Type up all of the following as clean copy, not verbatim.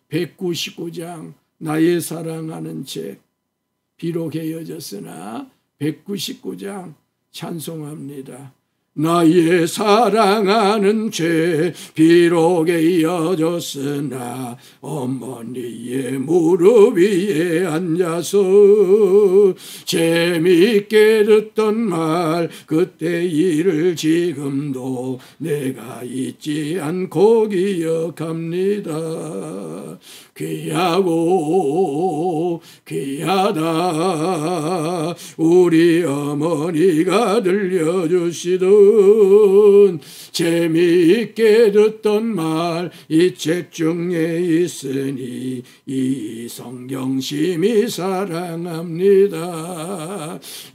199장 나의 사랑하는 책 비록 헤어졌으나 199장 찬송합니다. 나의 사랑하는 죄 비록 헤어졌으나 어머니의 무릎 위에 앉아서 재미있게 듣던 말 그때 일을 지금도 내가 잊지 않고 기억합니다. 귀하고 귀하다 우리 어머니가 들려주시던 재미있게 듣던 말 이 책 중에 있으니 이 성경 심히 사랑합니다.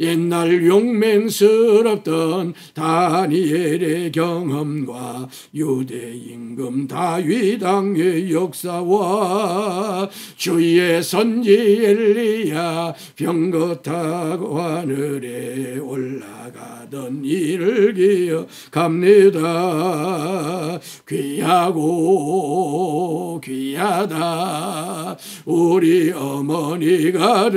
옛날 용맹스럽던 다니엘의 경험과 유대 임금 다윗 왕의 역사와 주의 선지 엘리야 병거 타고 하늘에 올라가던 일을 기억합니다. 귀하고 귀하다 우리 어머니가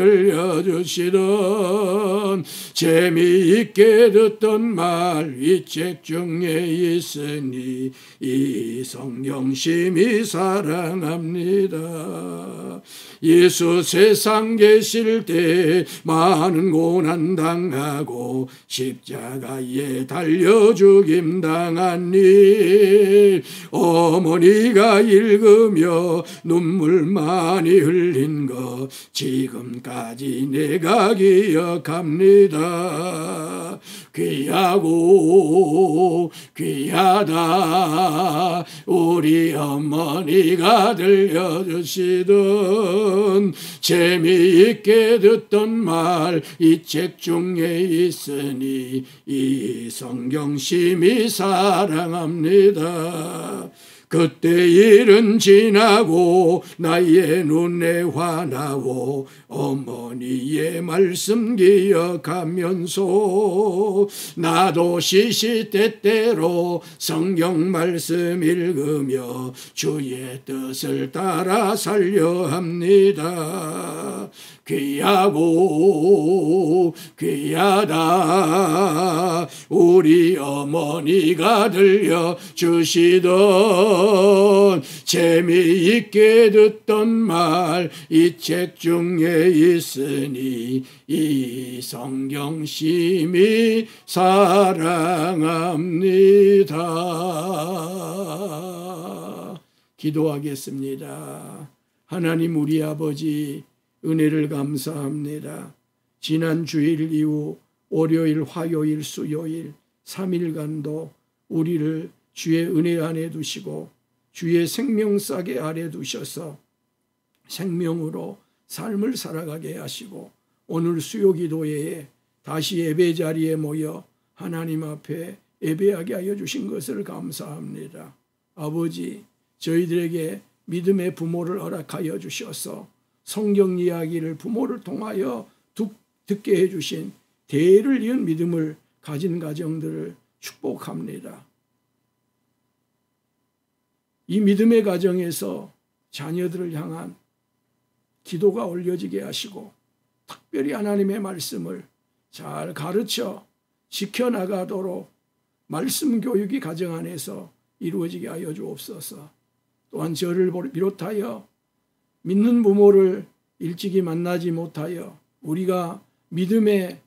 들려주시던 재미있게 듣던 말 이 책 중에 있으니 이 성경 심히 사랑합니다. 예수 세상 계실 때 많은 고난 당하고 십자가에 달려 죽임 당한 일 어머니가 읽으며 눈물 많이 흘린 것 지금까지 내가 기억합니다. 귀하고 귀하다 우리 어머니가 들려주시던 재미있게 듣던 말 이 책 중에 있으니 이 성경 심히 사랑합니다. 그때 일은 지나고 나의 눈에 화나고 어머니의 말씀 기억하면서 나도 시시때때로 성경 말씀 읽으며 주의 뜻을 따라 살려 합니다. 귀하고 귀하다 우리 어머니가 들려주시던 재미있게 듣던 말 이 책 중에 있으니 이 성경 심히 사랑합니다. 기도하겠습니다. 하나님 우리 아버지 은혜를 감사합니다. 지난 주일 이후 월요일, 화요일, 수요일 3일간도 우리를 주의 은혜 안에 두시고 주의 생명싸개 아래 두셔서 생명으로 삶을 살아가게 하시고 오늘 수요기도회에 다시 예배 자리에 모여 하나님 앞에 예배하게 하여 주신 것을 감사합니다. 아버지, 저희들에게 믿음의 부모를 허락하여 주셔서 성경 이야기를 부모를 통하여 듣게 해주신 대를 이은 믿음을 가진 가정들을 축복합니다. 이 믿음의 가정에서 자녀들을 향한 기도가 올려지게 하시고 특별히 하나님의 말씀을 잘 가르쳐 지켜나가도록 말씀 교육이 가정 안에서 이루어지게 하여 주옵소서. 또한 저를 비롯하여 믿는 부모를 일찍이 만나지 못하여 우리가 믿음의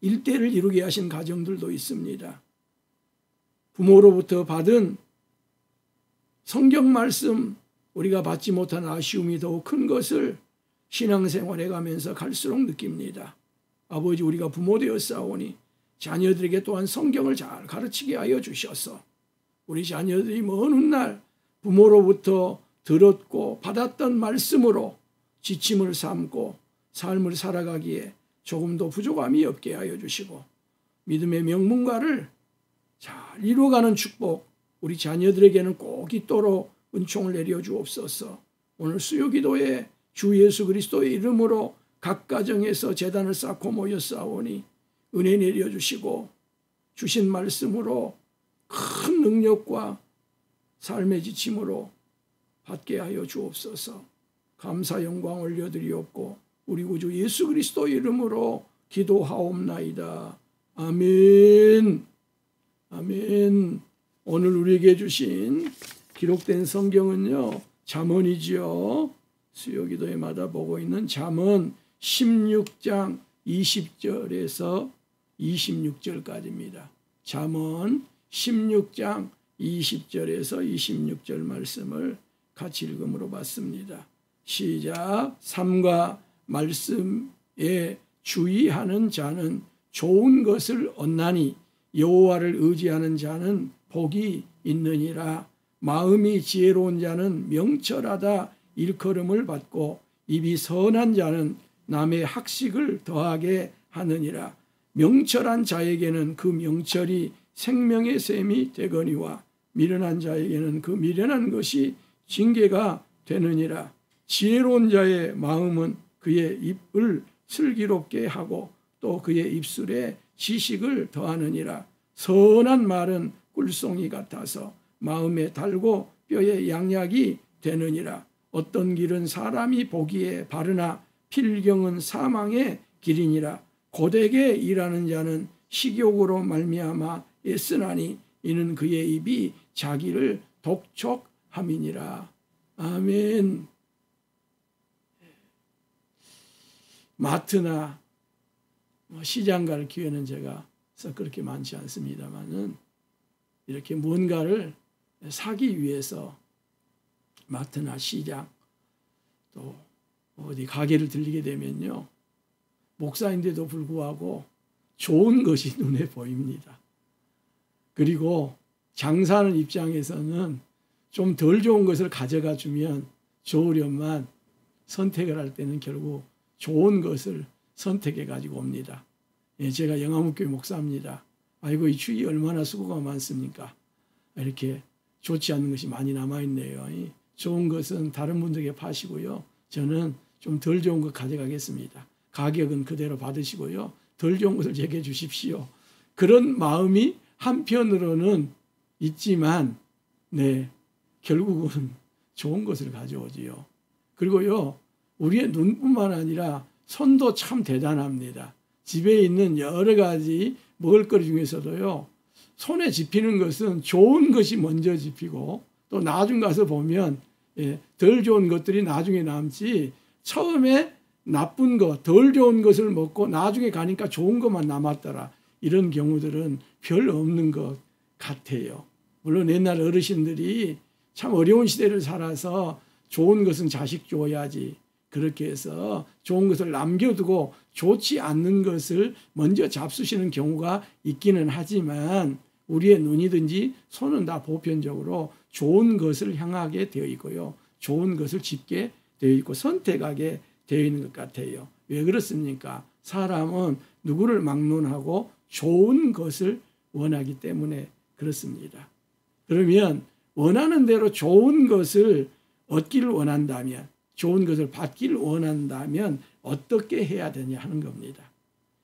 일대를 이루게 하신 가정들도 있습니다. 부모로부터 받은 성경 말씀 우리가 받지 못한 아쉬움이 더욱 큰 것을 신앙생활해 가면서 갈수록 느낍니다. 아버지, 우리가 부모 되었사오니 자녀들에게 또한 성경을 잘 가르치게 하여 주셔서 우리 자녀들이 먼 훗날 부모로부터 들었고 받았던 말씀으로 지침을 삼고 삶을 살아가기에 조금도 부족함이 없게 하여 주시고 믿음의 명문가를 잘 이루어가는 축복 우리 자녀들에게는 꼭 있도록 은총을 내려 주옵소서. 오늘 수요기도에 주 예수 그리스도의 이름으로 각 가정에서 제단을 쌓고 모였사오니 은혜 내려주시고 주신 말씀으로 큰 능력과 삶의 지침으로 받게 하여 주옵소서. 감사 영광 올려드리옵고 우리 구주 예수 그리스도 이름으로 기도하옵나이다. 아멘. 아멘. 오늘 우리에게 주신 기록된 성경은요, 잠언이지요. 수요기도회마다 보고 있는 잠언 16장 20절에서 26절까지입니다. 잠언 16장 20절에서 26절 말씀을 같이 읽음으로 봤습니다. 시작. 삼가 말씀에 주의하는 자는 좋은 것을 얻나니 여호와를 의지하는 자는 복이 있느니라. 마음이 지혜로운 자는 명철하다 일컬음을 받고 입이 선한 자는 남의 학식을 더하게 하느니라. 명철한 자에게는 그 명철이 생명의 샘이 되거니와 미련한 자에게는 그 미련한 것이 징계가 되느니라. 지혜로운 자의 마음은 그의 입을 슬기롭게 하고 또 그의 입술에 지식을 더하느니라. 선한 말은 꿀송이 같아서 마음에 달고 뼈에 양약이 되느니라. 어떤 길은 사람이 보기에 바르나 필경은 사망의 길이니라. 고되게 일하는 자는 식욕으로 말미암아 애쓰나니 이는 그의 입이 자기를 독촉함이니라. 아멘. 마트나 시장 갈 기회는 제가 그렇게 많지 않습니다만은 이렇게 뭔가를 사기 위해서 마트나 시장 또 어디 가게를 들리게 되면요, 목사인데도 불구하고 좋은 것이 눈에 보입니다. 그리고 장사하는 입장에서는 좀 덜 좋은 것을 가져가 주면 좋으련만 선택을 할 때는 결국 좋은 것을 선택해 가지고 옵니다. 예, 제가 영암교회 목사입니다. 아이고, 이 주위 얼마나 수고가 많습니까? 이렇게 좋지 않는 것이 많이 남아있네요. 좋은 것은 다른 분들에게 파시고요, 저는 좀 덜 좋은 것 가져가겠습니다. 가격은 그대로 받으시고요, 덜 좋은 것을 제게 주십시오. 그런 마음이 한편으로는 있지만 네, 결국은 좋은 것을 가져오지요. 그리고요, 우리의 눈뿐만 아니라 손도 참 대단합니다. 집에 있는 여러 가지 먹을거리 중에서도요, 손에 집히는 것은 좋은 것이 먼저 집히고 또 나중 가서 보면 덜 좋은 것들이 나중에 남지, 처음에 나쁜 것, 덜 좋은 것을 먹고 나중에 가니까 좋은 것만 남았더라, 이런 경우들은 별 없는 것 같아요. 물론 옛날 어르신들이 참 어려운 시대를 살아서 좋은 것은 자식 줘야지, 그렇게 해서 좋은 것을 남겨두고 좋지 않는 것을 먼저 잡수시는 경우가 있기는 하지만 우리의 눈이든지 손은 다 보편적으로 좋은 것을 향하게 되어 있고요, 좋은 것을 집게 되어 있고 선택하게 되어 있는 것 같아요. 왜 그렇습니까? 사람은 누구를 막론하고 좋은 것을 원하기 때문에 그렇습니다. 그러면 원하는 대로 좋은 것을 얻기를 원한다면, 좋은 것을 받기를 원한다면 어떻게 해야 되냐 하는 겁니다.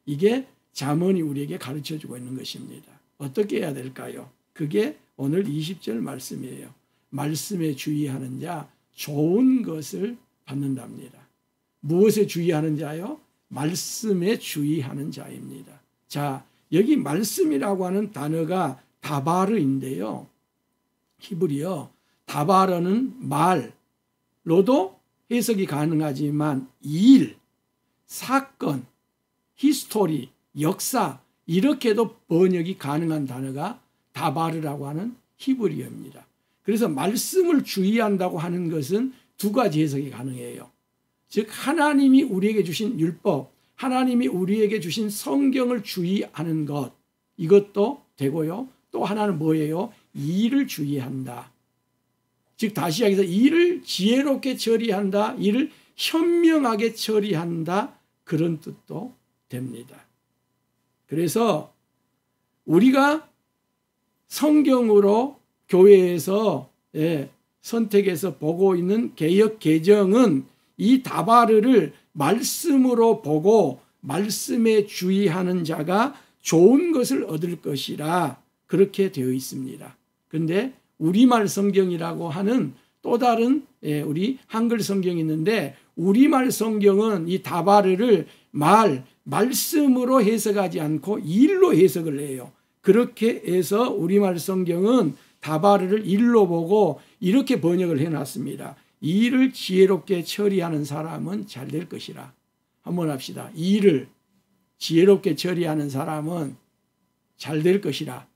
이게 잠언이 우리에게 가르쳐주고 있는 것입니다. 어떻게 해야 될까요? 그게 오늘 20절 말씀이에요. 말씀에 주의하는 자 좋은 것을 받는답니다. 무엇에 주의하는 자요? 말씀에 주의하는 자입니다. 자, 여기 말씀이라고 하는 단어가 다바르인데요, 히브리어 다바르는 말로도 해석이 가능하지만 일, 사건, 히스토리, 역사, 이렇게도 번역이 가능한 단어가 다바르라고 하는 히브리어입니다. 그래서 말씀을 주의한다고 하는 것은 두 가지 해석이 가능해요. 즉 하나님이 우리에게 주신 율법, 하나님이 우리에게 주신 성경을 주의하는 것, 이것도 되고요. 또 하나는 뭐예요? 일을 주의한다. 즉 다시 이야기해서 일을 지혜롭게 처리한다, 일을 현명하게 처리한다, 그런 뜻도 됩니다. 그래서 우리가 성경으로 교회에서 선택해서 보고 있는 개역 개정은 이 다바르를 말씀으로 보고 말씀에 주의하는 자가 좋은 것을 얻을 것이라 그렇게 되어 있습니다. 그런데 우리말 성경이라고 하는 또 다른 우리 한글 성경이 있는데 우리말 성경은 이 다바르를 말씀으로 해석하지 않고 일로 해석을 해요. 그렇게 해서 우리말 성경은 다바르를 일로 보고 이렇게 번역을 해놨습니다. 일을 지혜롭게 처리하는 사람은 잘 될 것이라. 한번 합시다. 일을 지혜롭게 처리하는 사람은 잘 될 것이라.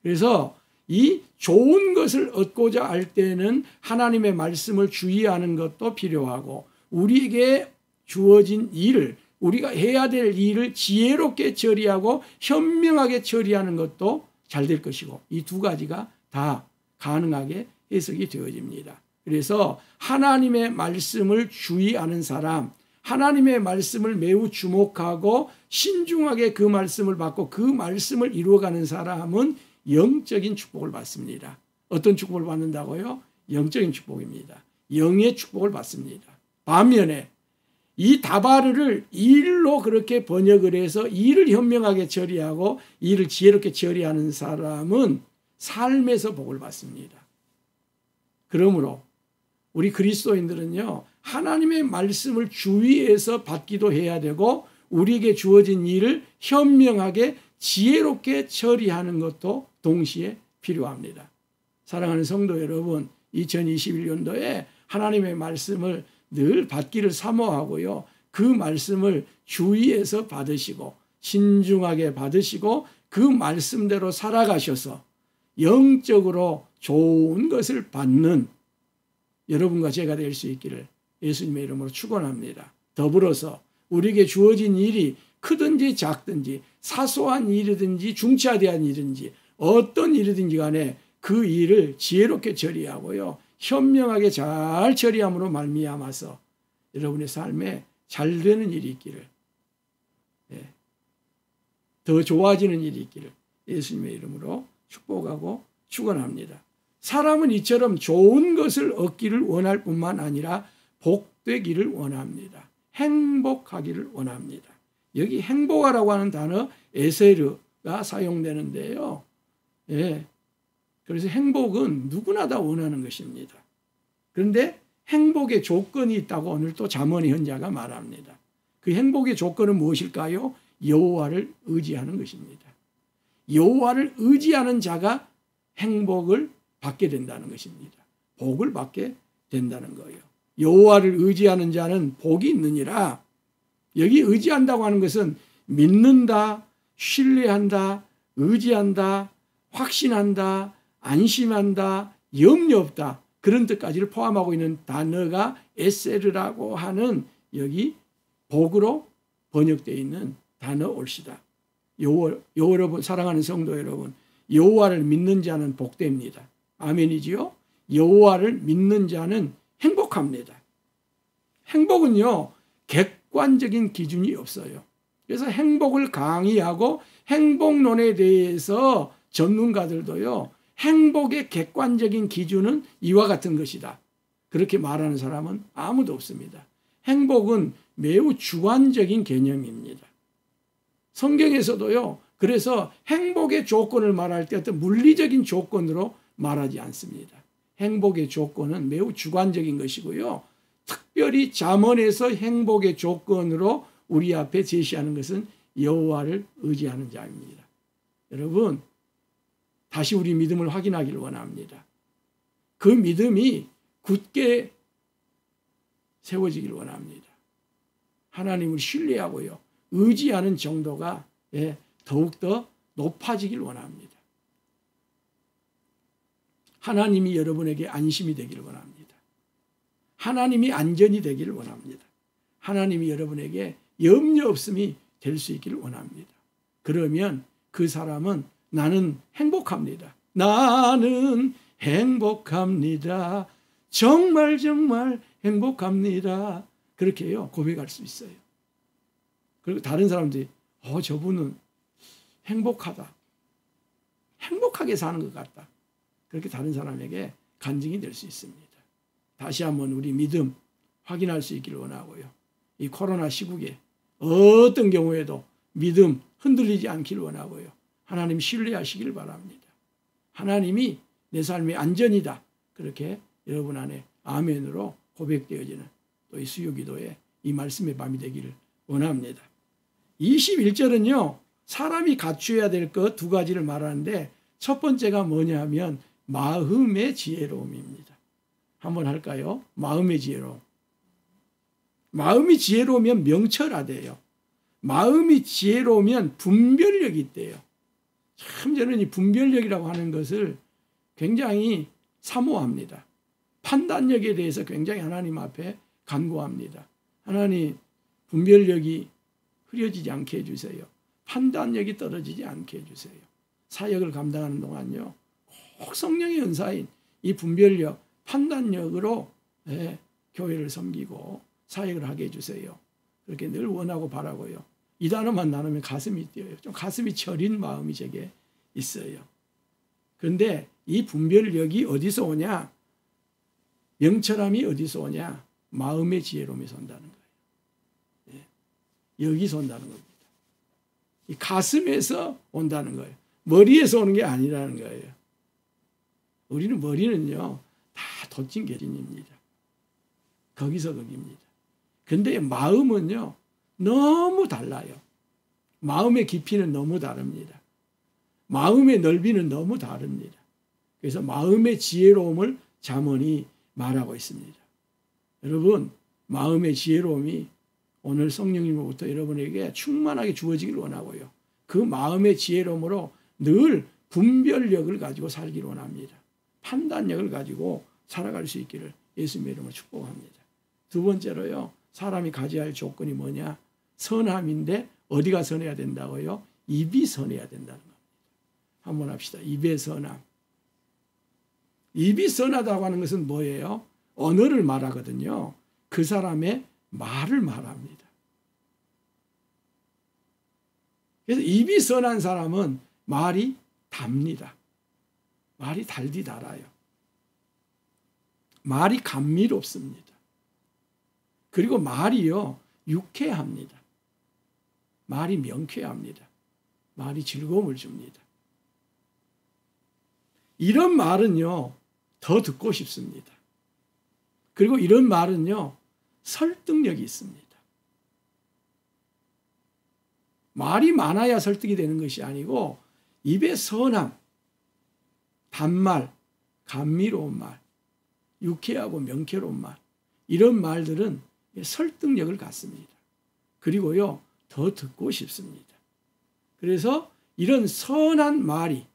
그래서 이 좋은 것을 얻고자 할 때는 하나님의 말씀을 주의하는 것도 필요하고 우리에게 주어진 일을 우리가 해야 될 일을 지혜롭게 처리하고 현명하게 처리하는 것도 잘 될 것이고 이 두 가지가 다 가능하게 해석이 되어집니다. 그래서 하나님의 말씀을 주의하는 사람, 하나님의 말씀을 매우 주목하고 신중하게 그 말씀을 받고 그 말씀을 이루어가는 사람은 영적인 축복을 받습니다. 어떤 축복을 받는다고요? 영적인 축복입니다. 영의 축복을 받습니다. 반면에 이 다바르를 일로 그렇게 번역을 해서 일을 현명하게 처리하고 일을 지혜롭게 처리하는 사람은 삶에서 복을 받습니다. 그러므로 우리 그리스도인들은요, 하나님의 말씀을 주의해서 받기도 해야 되고 우리에게 주어진 일을 현명하게 지혜롭게 처리하는 것도 동시에 필요합니다. 사랑하는 성도 여러분, 2021년도에 하나님의 말씀을 늘 받기를 사모하고요. 그 말씀을 주의해서 받으시고 신중하게 받으시고 그 말씀대로 살아가셔서 영적으로 좋은 것을 받는 여러분과 제가 될 수 있기를 예수님의 이름으로 축원합니다. 더불어서 우리에게 주어진 일이 크든지 작든지 사소한 일이든지 중차대한 일인지 어떤 일이든지 간에 그 일을 지혜롭게 처리하고요. 현명하게 잘 처리함으로 말미암아서 여러분의 삶에 잘 되는 일이 있기를, 더 좋아지는 일이 있기를 예수님의 이름으로 축복하고 축원합니다. 사람은 이처럼 좋은 것을 얻기를 원할 뿐만 아니라 복되기를 원합니다. 행복하기를 원합니다. 여기 행복하라고 하는 단어 에세르가 사용되는데요. 그래서 행복은 누구나 다 원하는 것입니다. 그런데 행복의 조건이 있다고 오늘 또 잠언의 현자가 말합니다. 그 행복의 조건은 무엇일까요? 여호와를 의지하는 것입니다. 여호와를 의지하는 자가 행복을 받게 된다는 것입니다. 복을 받게 된다는 거예요. 여호와를 의지하는 자는 복이 있느니라. 여기 의지한다고 하는 것은 믿는다, 신뢰한다, 의지한다, 확신한다, 안심한다, 염려 없다. 그런 뜻까지를 포함하고 있는 단어가 에세르라고 하는 여기 복으로 번역되어 있는 단어 올시다. 여러분, 사랑하는 성도 여러분, 여호와를 믿는 자는 복됩니다. 아멘이지요? 여호와를 믿는 자는 행복합니다. 행복은요, 객관적인 기준이 없어요. 그래서 행복을 강의하고 행복론에 대해서 전문가들도요, 행복의 객관적인 기준은 이와 같은 것이다. 그렇게 말하는 사람은 아무도 없습니다. 행복은 매우 주관적인 개념입니다. 성경에서도요, 그래서 행복의 조건을 말할 때 어떤 물리적인 조건으로 말하지 않습니다. 행복의 조건은 매우 주관적인 것이고요. 특별히 잠언에서 행복의 조건으로 우리 앞에 제시하는 것은 여호와를 의지하는 자입니다. 여러분, 다시 우리 믿음을 확인하기를 원합니다. 그 믿음이 굳게 세워지기를 원합니다. 하나님을 신뢰하고요, 의지하는 정도가 더욱더 높아지길 원합니다. 하나님이 여러분에게 안심이 되기를 원합니다. 하나님이 안전이 되기를 원합니다. 하나님이 여러분에게 염려 없음이 될 수 있기를 원합니다. 그러면 그 사람은 나는 행복합니다. 나는 행복합니다. 정말 정말 행복합니다. 그렇게요, 고백할 수 있어요. 그리고 다른 사람들이 저분은 행복하다. 행복하게 사는 것 같다. 그렇게 다른 사람에게 간증이 될 수 있습니다. 다시 한번 우리 믿음 확인할 수 있기를 원하고요. 이 코로나 시국에 어떤 경우에도 믿음 흔들리지 않기를 원하고요. 하나님 신뢰하시길 바랍니다. 하나님이 내 삶의 안전이다. 그렇게 여러분 안에 아멘으로 고백되어지는 또 이 수요기도에 이 말씀의 밤이 되기를 원합니다. 21절은요. 사람이 갖추어야 될 것 두 가지를 말하는데 첫 번째가 뭐냐 하면 마음의 지혜로움입니다. 한번 할까요? 마음의 지혜로움. 마음이 지혜로우면 명철하대요. 마음이 지혜로우면 분별력이 있대요. 참 저는 이 분별력이라고 하는 것을 굉장히 사모합니다. 판단력에 대해서 굉장히 하나님 앞에 간구합니다. 하나님 분별력이 흐려지지 않게 해주세요. 판단력이 떨어지지 않게 해주세요. 사역을 감당하는 동안요. 꼭 성령의 은사인 이 분별력, 판단력으로 교회를 섬기고 사역을 하게 해주세요. 그렇게 늘 원하고 바라고요. 이 단어만 나누면 가슴이 뛰어요. 좀 가슴이 저린 마음이 제게 있어요. 그런데 이 분별력이 어디서 오냐? 명철함이 어디서 오냐? 마음의 지혜로움에서 온다는 거예요. 여기서 온다는 겁니다. 이 가슴에서 온다는 거예요. 머리에서 오는 게 아니라는 거예요. 우리는 머리는요, 다 도찐개진입니다. 거기서 거기입니다. 근데 마음은요, 너무 달라요. 마음의 깊이는 너무 다릅니다. 마음의 넓이는 너무 다릅니다. 그래서 마음의 지혜로움을 잠언이 말하고 있습니다. 여러분, 마음의 지혜로움이 오늘 성령님으로부터 여러분에게 충만하게 주어지기를 원하고요. 그 마음의 지혜로움으로 늘 분별력을 가지고 살기를 원합니다. 판단력을 가지고 살아갈 수 있기를 예수님의 이름으로 축복합니다. 두 번째로요. 사람이 가져야 할 조건이 뭐냐? 선함인데 어디가 선해야 된다고요? 입이 선해야 된다는 겁니다. 한번 합시다. 입의 선함. 입이 선하다고 하는 것은 뭐예요? 언어를 말하거든요. 그 사람의 말을 말합니다. 그래서 입이 선한 사람은 말이 답니다. 말이 달디 달아요. 말이 감미롭습니다. 그리고 말이요, 유쾌합니다. 말이 명쾌합니다. 말이 즐거움을 줍니다. 이런 말은요, 더 듣고 싶습니다. 그리고 이런 말은요, 설득력이 있습니다. 말이 많아야 설득이 되는 것이 아니고 입의 선함, 단말, 감미로운 말, 유쾌하고 명쾌로운 말, 이런 말들은 설득력을 갖습니다. 그리고요, 더 듣고 싶습니다. 그래서 이런 선한 말이,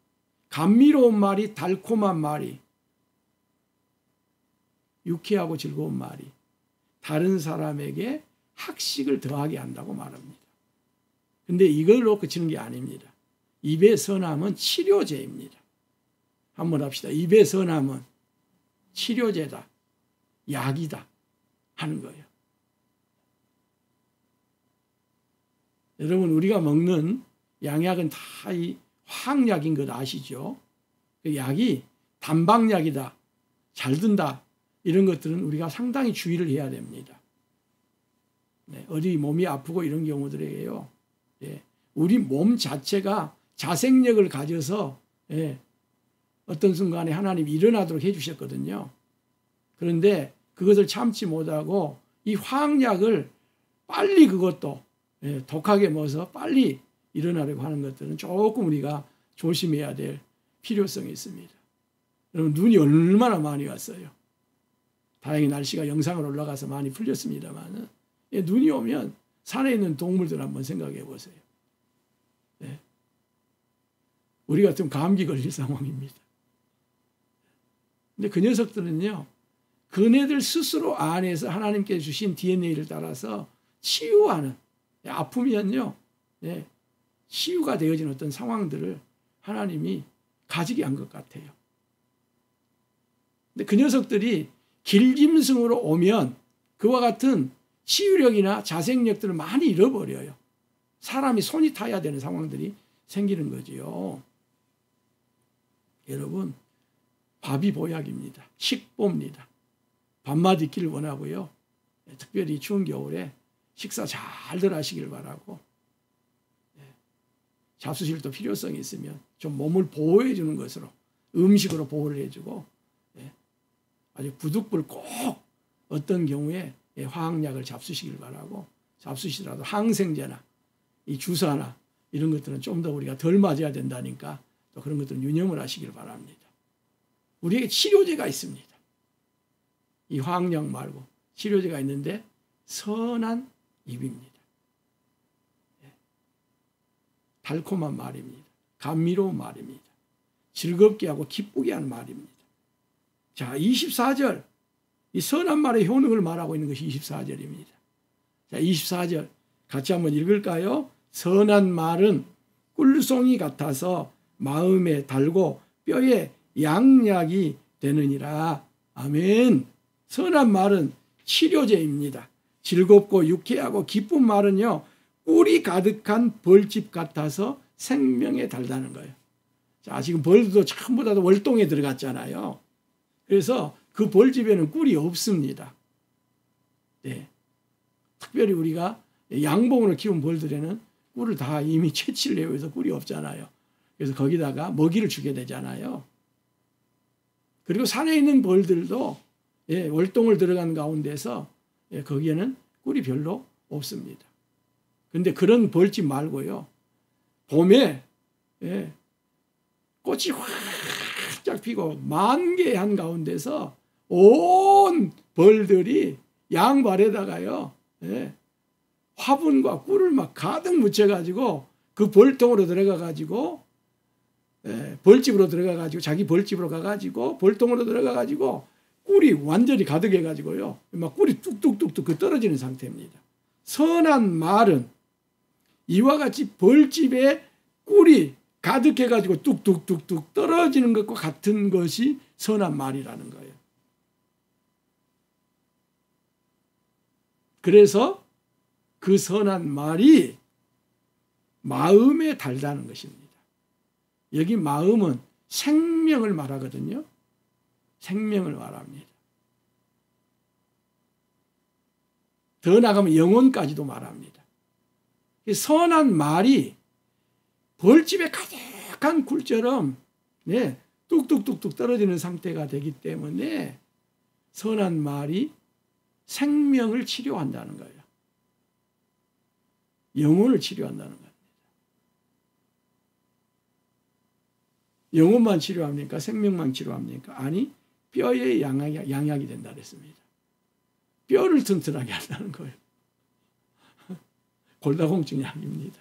감미로운 말이, 달콤한 말이, 유쾌하고 즐거운 말이 다른 사람에게 학식을 더하게 한다고 말합니다. 근데 이걸로 그치는 게 아닙니다. 입의 선함은 치료제입니다. 한번 합시다. 입의 선함은 치료제다, 약이다 하는 거예요. 여러분, 우리가 먹는 양약은 다 이 화학약인 것 아시죠? 그 약이 단방약이다, 잘 든다, 이런 것들은 우리가 상당히 주의를 해야 됩니다. 어디 몸이 아프고 이런 경우들에게요, 우리 몸 자체가 자생력을 가져서 어떤 순간에 하나님이 일어나도록 해주셨거든요. 그런데 그것을 참지 못하고 이 화학약을 빨리 그것도 독하게 먹어서 빨리 일어나려고 하는 것들은 조금 우리가 조심해야 될 필요성이 있습니다. 여러분, 눈이 얼마나 많이 왔어요. 다행히 날씨가 영상으로 올라가서 많이 풀렸습니다만, 눈이 오면 산에 있는 동물들 한번 생각해 보세요. 우리 같으면 감기 걸릴 상황입니다. 근데 그 녀석들은요, 그네들 스스로 안에서 하나님께서 주신 DNA를 따라서 치유하는, 아프면요, 치유가 되어진 어떤 상황들을 하나님이 가지게 한 것 같아요. 근데 그 녀석들이 길짐승으로 오면 그와 같은 치유력이나 자생력들을 많이 잃어버려요. 사람이 손이 타야 되는 상황들이 생기는 거지요. 여러분, 밥이 보약입니다. 식보입니다. 밥맛 있기를 원하고요. 특별히 추운 겨울에 식사 잘들 하시길 바라고, 잡수실도 필요성이 있으면 좀 몸을 보호해 주는 것으로 음식으로 보호를 해주고, 아주 부득불 꼭 어떤 경우에 화학약을 잡수시길 바라고, 잡수시더라도 항생제나 이 주사나 이런 것들은 좀 더 우리가 덜 맞아야 된다니까 또 그런 것들은 유념을 하시길 바랍니다. 우리에게 치료제가 있습니다. 이 화학약 말고 치료제가 있는데 선한 입입니다. 달콤한 말입니다. 감미로운 말입니다. 즐겁게 하고 기쁘게 하는 말입니다. 자, 24절. 이 선한 말의 효능을 말하고 있는 것이 24절입니다. 자, 24절 같이 한번 읽을까요? 선한 말은 꿀송이 같아서 마음에 달고 뼈에 양약이 되느니라. 아멘. 선한 말은 치료제입니다. 즐겁고 유쾌하고 기쁜 말은요, 꿀이 가득한 벌집 같아서 생명에 달다는 거예요. 자, 지금 벌도 전부 다 월동에 들어갔잖아요. 그래서 그 벌집에는 꿀이 없습니다. 네. 특별히 우리가 양봉으로 키운 벌들에는 꿀을 다 이미 채취를 해서 꿀이 없잖아요. 그래서 거기다가 먹이를 주게 되잖아요. 그리고 산에 있는 벌들도 월동을 들어간 가운데서 거기에는 꿀이 별로 없습니다. 그런데 그런 벌집 말고요, 봄에 꽃이 활짝 피고 만개한 가운데서 온 벌들이 양발에다가요, 화분과 꿀을 막 가득 묻혀가지고 그 벌통으로 들어가가지고 벌집으로 들어가가지고 자기 벌집으로 가가지고 벌통으로 들어가가지고 꿀이 완전히 가득해가지고요, 막 꿀이 뚝뚝뚝뚝 떨어지는 상태입니다. 선한 말은 이와 같이 벌집에 꿀이 가득해가지고 뚝뚝뚝뚝 떨어지는 것과 같은 것이 선한 말이라는 거예요. 그래서 그 선한 말이 마음에 달다는 것입니다. 여기 마음은 생명을 말하거든요. 생명을 말합니다. 더 나가면 영혼까지도 말합니다. 선한 말이 벌집에 가득한 꿀처럼 뚝뚝뚝뚝 떨어지는 상태가 되기 때문에 선한 말이 생명을 치료한다는 거예요. 영혼을 치료한다는 겁니다. 영혼만 치료합니까? 생명만 치료합니까? 아니, 뼈에 양약이 된다 그랬습니다. 뼈를 튼튼하게 한다는 거예요. 골다공증 약입니다.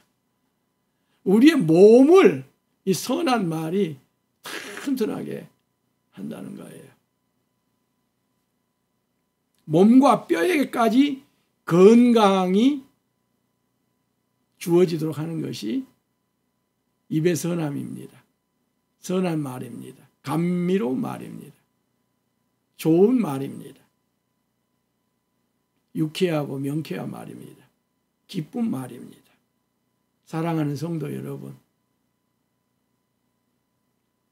우리의 몸을 이 선한 말이 튼튼하게 한다는 거예요. 몸과 뼈에게까지 건강이 주어지도록 하는 것이 입의 선함입니다. 선한 말입니다. 감미로운 말입니다. 좋은 말입니다. 유쾌하고 명쾌한 말입니다. 기쁜 말입니다. 사랑하는 성도 여러분,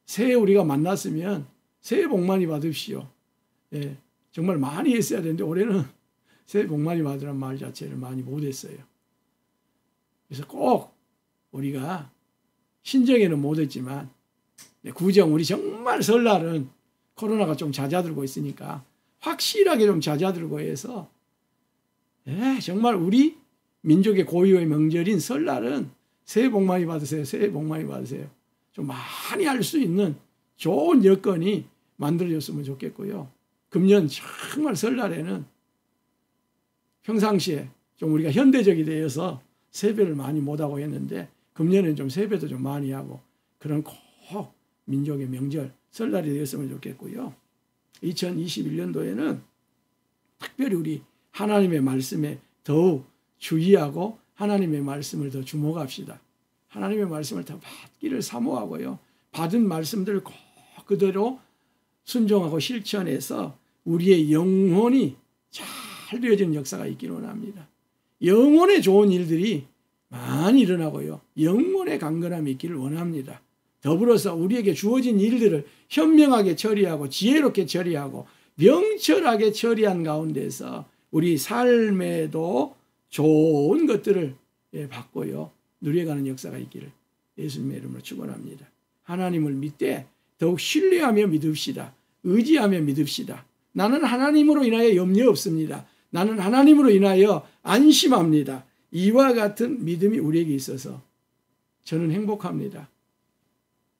새해 우리가 만났으면 새해 복 많이 받으십시오. 정말 많이 했어야 되는데 올해는 새해 복 많이 받으라는 말 자체를 많이 못했어요. 그래서 꼭 우리가 신정에는 못했지만 구정 우리 정말 설날은 코로나가 좀 잦아들고 있으니까 확실하게 좀 잦아들고 해서 정말 우리 민족의 고유의 명절인 설날은 새해 복 많이 받으세요. 새해 복 많이 받으세요. 좀 많이 할 수 있는 좋은 여건이 만들어졌으면 좋겠고요. 금년 정말 설날에는 평상시에 좀 우리가 현대적이 되어서 세배를 많이 못하고 했는데 금년에는 좀 세배도 좀 많이 하고 그런 꼭 민족의 명절 설날이 되었으면 좋겠고요. 2021년도에는 특별히 우리 하나님의 말씀에 더욱 주의하고 하나님의 말씀을 더 주목합시다. 하나님의 말씀을 더 받기를 사모하고요. 받은 말씀들을 꼭 그대로 순종하고 실천해서 우리의 영혼이 잘 되어지는 역사가 있기를 원합니다. 영혼에 좋은 일들이 많이 일어나고요. 영혼의 강건함이 있기를 원합니다. 더불어서 우리에게 주어진 일들을 현명하게 처리하고 지혜롭게 처리하고 명철하게 처리한 가운데서 우리 삶에도 좋은 것들을 받고요. 누려가는 역사가 있기를 예수님의 이름으로 축원합니다. 하나님을 믿되 더욱 신뢰하며 믿읍시다. 의지하며 믿읍시다. 나는 하나님으로 인하여 염려 없습니다. 나는 하나님으로 인하여 안심합니다. 이와 같은 믿음이 우리에게 있어서 저는 행복합니다.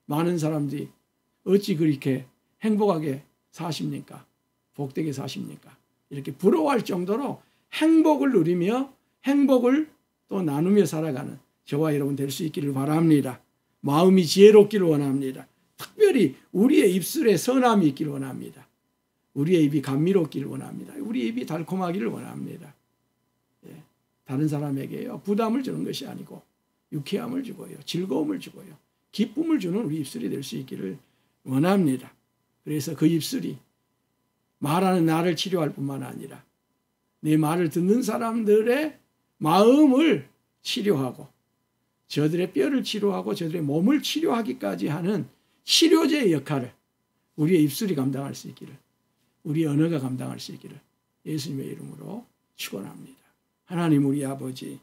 많은 사람들이 어찌 그렇게 행복하게 사십니까? 복되게 사십니까? 이렇게 부러워할 정도로 행복을 누리며 행복을 또 나누며 살아가는 저와 여러분 될 수 있기를 바랍니다. 마음이 지혜롭기를 원합니다. 특별히 우리의 입술에 선함이 있기를 원합니다. 우리의 입이 감미롭기를 원합니다. 우리의 입이 달콤하기를 원합니다. 예. 다른 사람에게요 부담을 주는 것이 아니고 유쾌함을 주고요, 즐거움을 주고요, 기쁨을 주는 우리 입술이 될 수 있기를 원합니다. 그래서 그 입술이 말하는 나를 치료할 뿐만 아니라 내 말을 듣는 사람들의 마음을 치료하고 저들의 뼈를 치료하고 저들의 몸을 치료하기까지 하는 치료제의 역할을 우리의 입술이 감당할 수 있기를, 우리의 언어가 감당할 수 있기를 예수님의 이름으로 축원합니다. 하나님 우리 아버지,